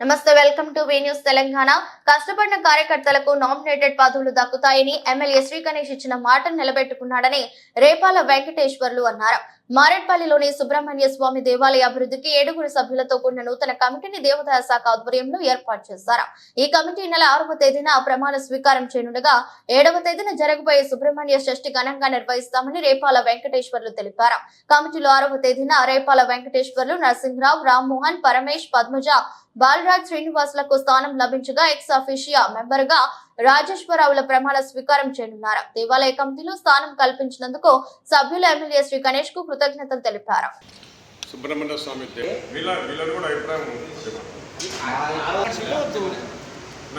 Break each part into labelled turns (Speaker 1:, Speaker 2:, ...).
Speaker 1: నమస్తే, welcome to V news Telangana. కష్టపడిన కార్యకర్తలకు నామినేటెడ్ పదవులు దక్కుతాయని ఎమ్మెల్యే శ్రీ గణేష్ ఇచ్చిన మాటను నిలబెట్టుకున్నాడని రేపాల వెంకటేశ్వర్లు అన్నారు. మారేడ్పల్లిలోని సుబ్రహ్మణ్య స్వామి దేవాలయ అభివృద్ధికి 7 సభ్యులతో కూడిన నూతన కమిటీని దేవాదాయ శాఖ ఆధ్వర్యంలో ఏర్పాటు చేశారు. ఈ కమిటీ నెల 6వ తేదీన ప్రమాణ స్వీకారం చేయనుండగా 7వ తేదీన జరగబోయే సుబ్రహ్మణ్య షష్ఠి ఘనంగా నిర్వహిస్తామని రేపాల వెంకటేశ్వర్లు తెలిపారు. కమిటీలో 6వ తేదీన రేపాల వెంకటేశ్వర్లు, నరసింహరావు, రామ్మోహన్, పరమేష్, పద్మజ, బాలరాజ్, శ్రీనివాసులకు స్థానం లభించగా ఎక్స్ అఫీషియా మెంబర్ గా రాజేశ్వరరావుల ప్రమాణ స్వీకారం చేయనున్నారు. దేవాలయ కమిటీలో స్థానం కల్పించినందుకు సభ్యులు ఎమ్మెల్యే శ్రీ గణేష్ కు కృతజ్ఞతలు తెలిపారు.
Speaker 2: సుబ్రహ్మణ్య స్వామి వీళ్ళని కూడా అభిప్రాయం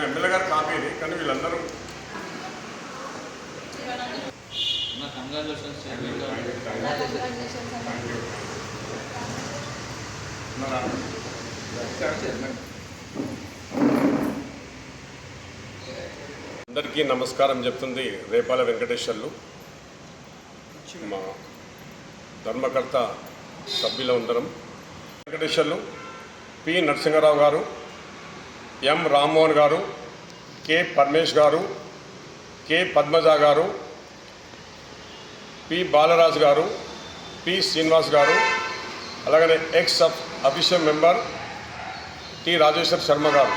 Speaker 2: ఎమ్మెల్యే గారు కాపీ, కానీ వీళ్ళందరూ అందరికీ నమస్కారం చెప్తుంది రేపాల వెంకటేశ్వర్లు. మా ధర్మకర్త సభ్యులు అందరం వెంకటేశ్వర్లు, పి నరసింహరావు గారు, ఎం రామ్మోహన్ గారు, కె పరమేష్ గారు, కె పద్మజ గారు, పి బాలరాజు గారు, పి శ్రీనివాస్ గారు, అలాగనే X official member T Rajeshwar Sharma గారు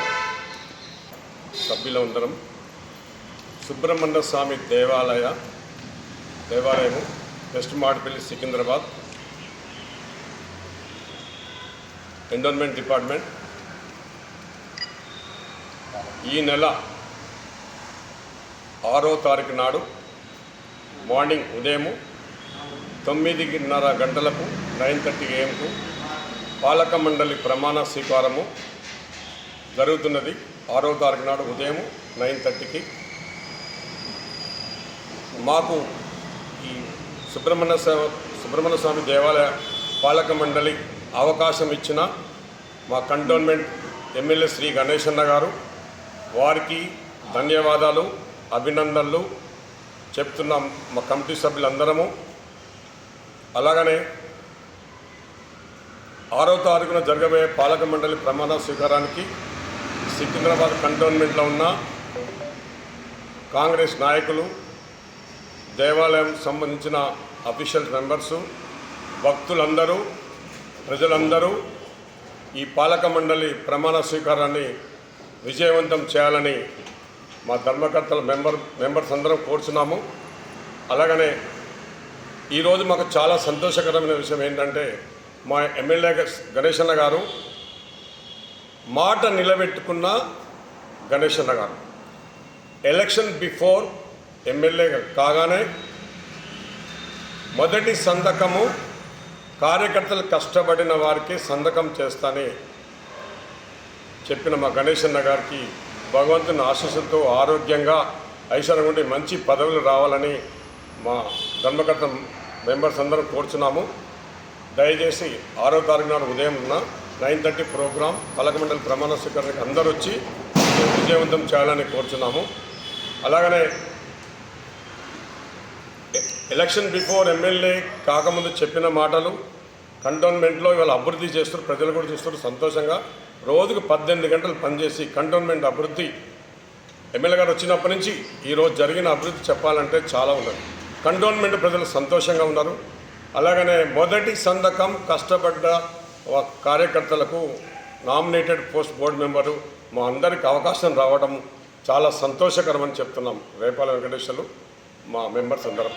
Speaker 2: సభ్యులు అందరం సుబ్రహ్మణ్య స్వామి దేవాలయము west Marredpally, Secunderabad, endowment department ఈ నెల 6వ తారీఖు నాడు మార్నింగ్ ఉదయం 9:30 గంటలకు 9:30 AM పాలక మండలి ప్రమాణ స్వీకారము జరుగుతున్నది. 6వ తారీఖు నాడు ఉదయం 9:30కి మాకు ఈ సుబ్రహ్మణ్య స్వామి దేవాలయ పాలక మండలి అవకాశం ఇచ్చిన మా కంటోన్మెంట్ ఎమ్మెల్యే శ్రీ గణేష్ అన్న గారు, వారికి ధన్యవాదాలు, అభినందనలు చెప్తున్నాం మా కమిటీ సభ్యులందరము. అలాగనే 6వ తారీఖున జరగబోయే పాలక మండలి ప్రమాణ స్వీకారానికి సికింద్రాబాద్ కంటోన్మెంట్లో ఉన్న కాంగ్రెస్ నాయకులు, దేవాలయం సంబంధించిన అఫీషియల్ మెంబర్సు, భక్తులందరూ, ప్రజలందరూ ఈ పాలక మండలి ప్రమాణ స్వీకారాన్ని విజయవంతం చేయాలని మా ధర్మకర్తల మెంబర్స్ అందరం కోరుచున్నాము. అలాగనే ఈరోజు మాకు చాలా సంతోషకరమైన విషయం ఏంటంటే మా ఎమ్మెల్యే గణేష్ అన్న గారు మాట నిలబెట్టుకున్న గణేష్ అన్న గారు ఎలక్షన్ బిఫోర్ ఎమ్మెల్యే కాగానే మొదటి సంతకము కార్యకర్తలు కష్టపడిన వారికి సంతకం చేస్తానని చెప్పిన మా గణేష్ అన్న గారికి భగవంతుని ఆశీస్సులతో ఆరోగ్యంగా ఐశ్వర్యం ఉండి మంచి పదవులు రావాలని మా ధర్మకర్త మెంబర్స్ అందరం కోరుచున్నాము. దయచేసి 6వ తారీఖు నాడు ఉదయం 9:30 ప్రోగ్రాం పాలక మండలి ప్రమాణ స్వీకారానికి అందరూ వచ్చి విజయవంతం చేయాలని కోరుచున్నాము. అలాగనే ఎలక్షన్ బిఫోర్ ఎమ్మెల్యే కాకముందు చెప్పిన మాటలు కంటోన్మెంట్లో ఇవాళ అభివృద్ధి చేస్తారు, ప్రజలు కూడా చూస్తారు సంతోషంగా. రోజుకు 18 గంటలు పనిచేసి కంటోన్మెంట్ అభివృద్ధి ఎమ్మెల్యే గారు వచ్చినప్పటి నుంచి ఈరోజు జరిగిన అభివృద్ధి చెప్పాలంటే చాలా ఉన్నది. కంటోన్మెంట్ ప్రజలు సంతోషంగా ఉన్నారు. అలాగనే మొదటి సంతకం కష్టపడ్డ కార్యకర్తలకు నామినేటెడ్ పోస్ట్ బోర్డు మెంబరు మా అందరికి అవకాశం రావడం చాలా సంతోషకరమని చెప్తున్నాం రేపాల వెంకటేశ్వర్లు, మా మెంబర్స్ అందరం.